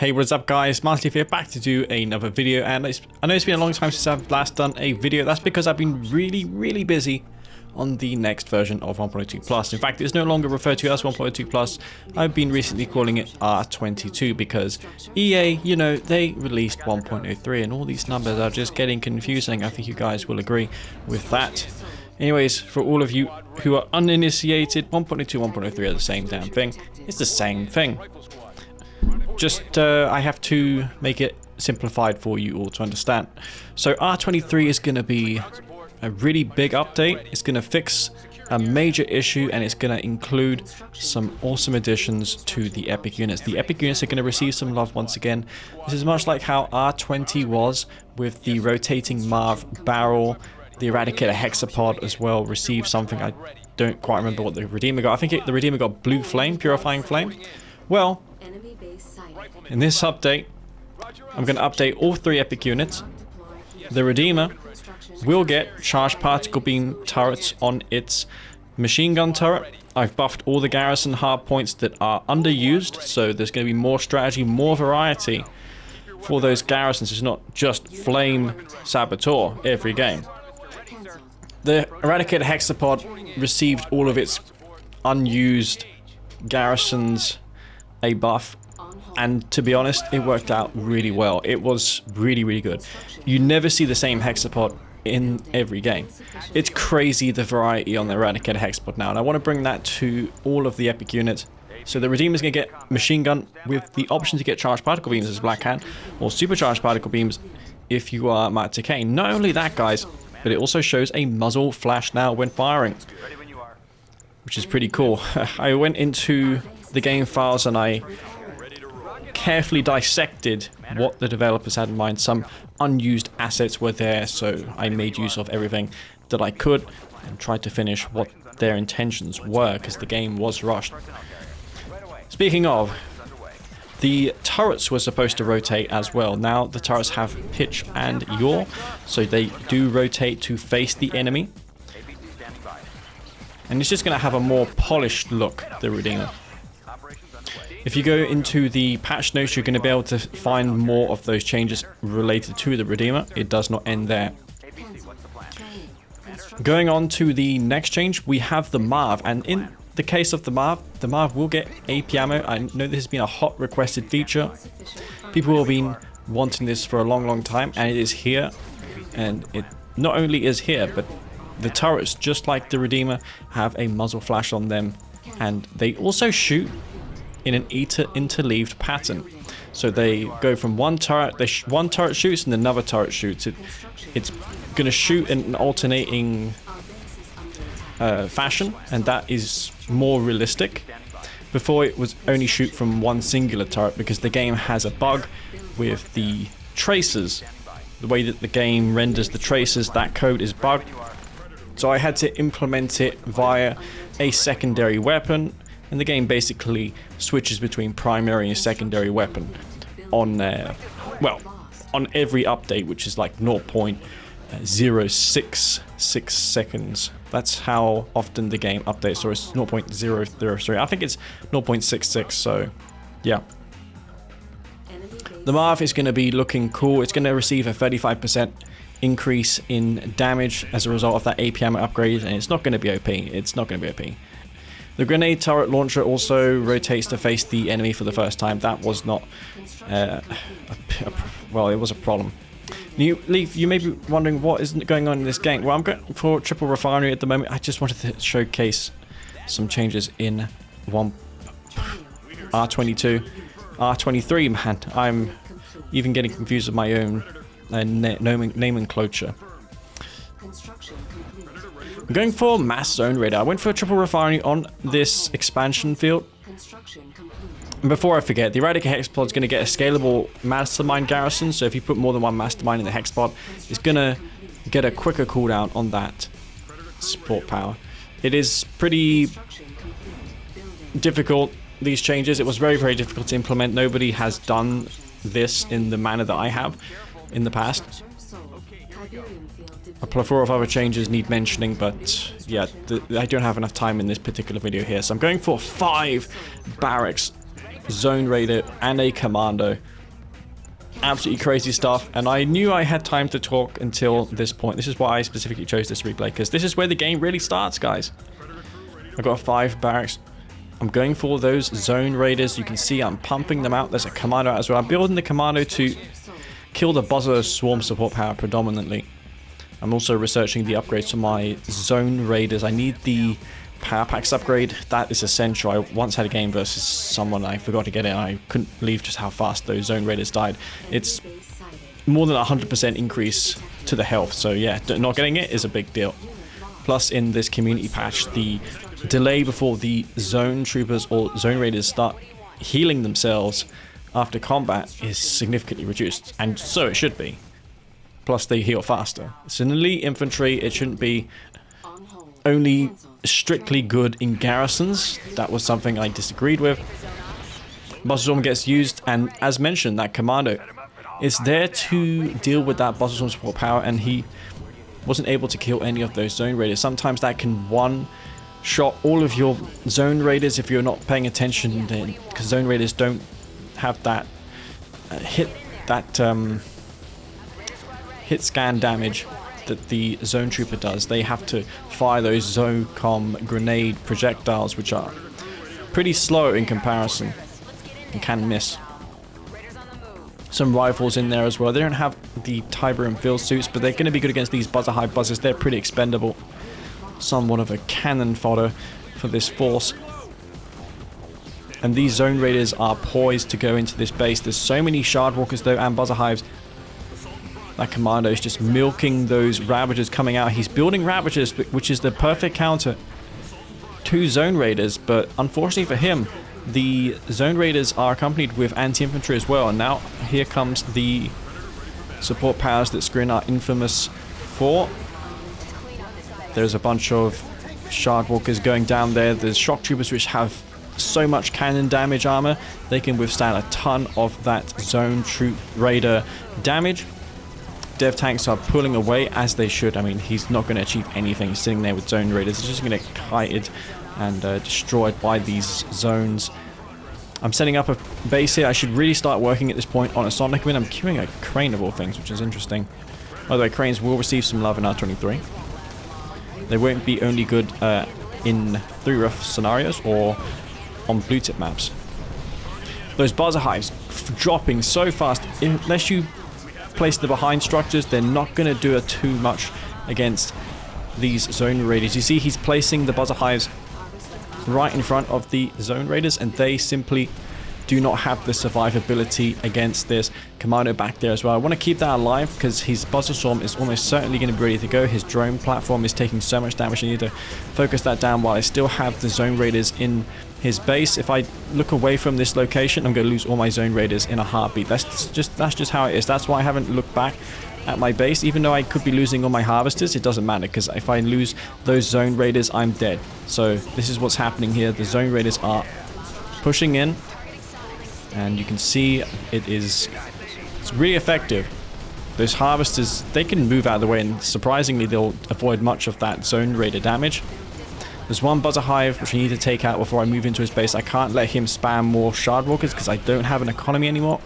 Hey, what's up guys, Master here, back to do another video, and I know it's been a long time since I've last done a video. That's because I've been really busy on the next version of 1.2 Plus. In fact, it's no longer referred to as 1.2 Plus. I've been recently calling it R22 because EA, you know, they released 1.03 and all these numbers are just getting confusing. I think you guys will agree with that. Anyways, for all of you who are uninitiated, 1.2, 1.03 are the same damn thing. It's the same thing. Just, I have to make it simplified for you all to understand. So R23 is going to be a really big update. It's going to fix a major issue, and it's going to include some awesome additions to the epic units. The epic units are going to receive some love once again. This is much like how R20 was with the rotating Marv barrel. The Eradicator Hexapod as well received something. I don't quite remember what the Redeemer got. I think the Redeemer got Blue Flame, Purifying Flame. Well, in this update, I'm going to update all 3 epic units. The Redeemer will get Charged Particle Beam turrets on its machine gun turret. I've buffed all the garrison hard points that are underused, so there's going to be more strategy, more variety for those garrisons. It's not just Flame Saboteur every game. The Eradicator Hexapod received all of its unused garrisons a buff, and to be honest, it worked out really well. It was really good. You never see the same Hexapod in every game. It's crazy the variety on the Eradicator Hexapod now, and I want to bring that to all of the epic units. So the Redeemer's going to get machine gun with the option to get charged particle beams as Black Hand, or supercharged particle beams if you are Master Kane. Not only that, guys, but it also shows a muzzle flash now when firing, which is pretty cool. I went into the game files and I carefully dissected what the developers had in mind. Some unused assets were there, so I made use of everything that I could and tried to finish what their intentions were, because the game was rushed. Speaking of, the turrets were supposed to rotate as well. Now the turrets have pitch and yaw, so they do rotate to face the enemy, and it's just going to have a more polished look, the Redeemer. If you go into the patch notes, you're going to be able to find more of those changes related to the Redeemer. It does not end there. Going on to the next change, we have the Marv, and in the case of the Marv will get AP ammo. I know this has been a hot requested feature. People have been wanting this for a long time, and it is here. And it not only is here, but the turrets, just like the Redeemer, have a muzzle flash on them, and they also shoot in an interleaved pattern. So they go from one turret, one turret shoots and another turret shoots. It's going to shoot in an alternating fashion, and that is more realistic. Before, it was only shoot from one singular turret because the game has a bug with the tracers. The way that the game renders the tracers, that code is bugged. So I had to implement it via a secondary weapon, and the game basically switches between primary and secondary weapon on, well, on every update, which is like 0.066 seconds. That's how often the game updates, or it's 0.003. I think it's 0.66, so yeah. The Marv is going to be looking cool. It's going to receive a 35% increase in damage as a result of that AP ammo upgrade, and it's not going to be OP. It's not going to be OP. The grenade turret launcher also rotates to face the enemy for the first time. That was not, well, it was a problem. Leaf, you may be wondering what is going on in this game. Well, I'm going for triple refinery at the moment. I just wanted to showcase some changes in R22, R23. Man, I'm even getting confused with my own nomenclature. I'm going for mass zone radar. I went for a triple refinery on this expansion field. And before I forget, the Eradicator Hexapod is going to get a scalable mastermind garrison. So if you put more than one mastermind in the Hexapod, it's going to get a quicker cooldown on that support power. It is pretty difficult, these changes. It was very difficult to implement. Nobody has done this in the manner that I have in the past. A plethora of other changes need mentioning, but yeah, I don't have enough time in this particular video here, so I'm going for 5 barracks, zone raider, and a commando absolutely crazy stuff, and I knew I had time to talk until this point. This is why I specifically chose this replay, because this is where the game really starts, guys. I've got 5 barracks. I'm going for those zone raiders. You can see I'm pumping them out. There's a commando out as well. I'm building the commando to kill the buzzer swarm support power predominantly. I'm also researching the upgrades to my zone raiders. I need the power packs upgrade. That is essential. I once had a game versus someone, I forgot to get it, and I couldn't believe just how fast those zone raiders died. It's more than 100% increase to the health, so yeah, not getting it is a big deal. Plus, in this community patch, the delay before the zone troopers or zone raiders start healing themselves after combat is significantly reduced, and so it should be. Plus, they heal faster. It's an elite infantry. It shouldn't be only strictly good in garrisons. That was something I disagreed with. Buzzer Swarm gets used, and as mentioned, that commando is there to deal with that Buzzer Swarm support power, and he wasn't able to kill any of those zone raiders. Sometimes that can one-shot all of your zone raiders if you're not paying attention, because zone raiders don't have that hit scan damage that the zone trooper does. They have to fire those Zocom grenade projectiles, which are pretty slow in comparison and can miss. Some rifles in there as well. They don't have the Tiber and field suits, but they're going to be good against these buzzer high buzzers. They're pretty expendable. Somewhat of a cannon fodder for this force. And these zone raiders are poised to go into this base. There's so many shard walkers though, and buzzer hives. That commando is just milking those ravagers coming out. He's building ravagers, which is the perfect counter to zone raiders, but unfortunately for him, the zone raiders are accompanied with anti-infantry as well, and now here comes the support powers that Skrin are infamous for. There's a bunch of shard walkers going down there. There's shock troopers which have so much cannon damage armor. They can withstand a ton of that zone troop raider damage. Dev tanks are pulling away as they should. I mean, he's not going to achieve anything sitting there with zone raiders. He's just going to get kited and destroyed by these zones. I'm setting up a base here. I should really start working at this point on a Sonic win. I'm queuing a crane of all things, which is interesting. By the way, cranes will receive some love in R23. They won't be only good in 3 rough scenarios or on blue tip maps. Those buzzer hives dropping so fast. Unless you place the behind structures, they're not going to do too much against these zone raiders. You see he's placing the buzzer hives right in front of the zone raiders, and they simply do not have the survivability against this commando back there as well. I want to keep that alive because his buzzer swarm is almost certainly going to be ready to go. His drone platform is taking so much damage. I need to focus that down while I still have the zone raiders in his base. If I look away from this location, I'm going to lose all my zone raiders in a heartbeat. That's just how it is. That's why I haven't looked back at my base. Even though I could be losing all my harvesters, it doesn't matter, because if I lose those zone raiders, I'm dead. So this is what's happening here. The zone raiders are pushing in, and you can see it's really effective. Those harvesters, they can move out of the way, and surprisingly they'll avoid much of that zone raider damage. There's one buzzer hive which I need to take out before I move into his base. I can't let him spam more shard walkers because I don't have an economy anymore.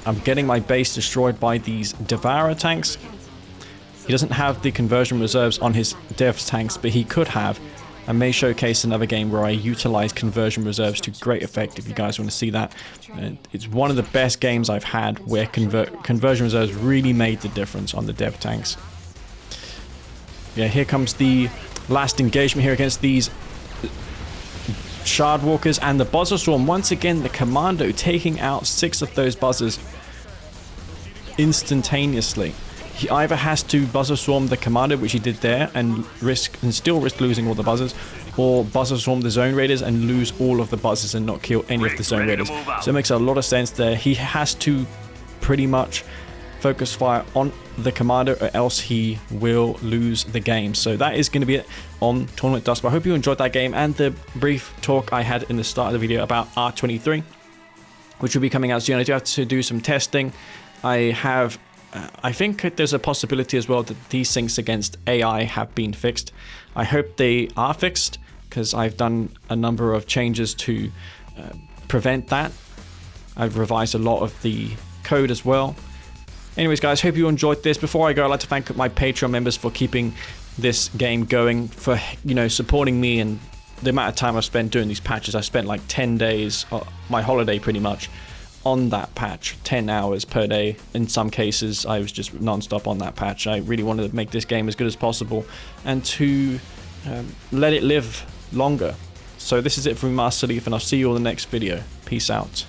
I'm getting my base destroyed by these Devourer tanks. He doesn't have the conversion reserves on his Devs tanks, but he could have. I may showcase another game where I utilize conversion reserves to great effect if you guys want to see that. It's one of the best games I've had where conversion reserves really made the difference on the Dev tanks. Yeah, here comes the last engagement here against these shard walkers and the buzzer swarm. Once again, the commando taking out 6 of those buzzers instantaneously. He either has to buzzer swarm the commando, which he did there, and still risk losing all the buzzers, or buzzer swarm the zone raiders and lose all of the buzzers and not kill any of the zone raiders. So it makes a lot of sense there. He has to pretty much focus fire on the commando, or else he will lose the game. So that is going to be it on Tournament Dust. But I hope you enjoyed that game and the brief talk I had in the start of the video about R23, which will be coming out soon. I do have to do some testing. I think there's a possibility as well that these syncs against AI have been fixed. I hope they are fixed, because I've done a number of changes to prevent that. I've revised a lot of the code as well. Anyways, guys, hope you enjoyed this. Before I go, I'd like to thank my Patreon members for keeping this game going, for, you know, supporting me and the amount of time I've spent doing these patches. I spent like 10 days, my holiday pretty much, on that patch, 10 hours per day. In some cases, I was just non-stop on that patch. I really wanted to make this game as good as possible and to let it live longer. So this is it from Master Leaf, and I'll see you all in the next video. Peace out.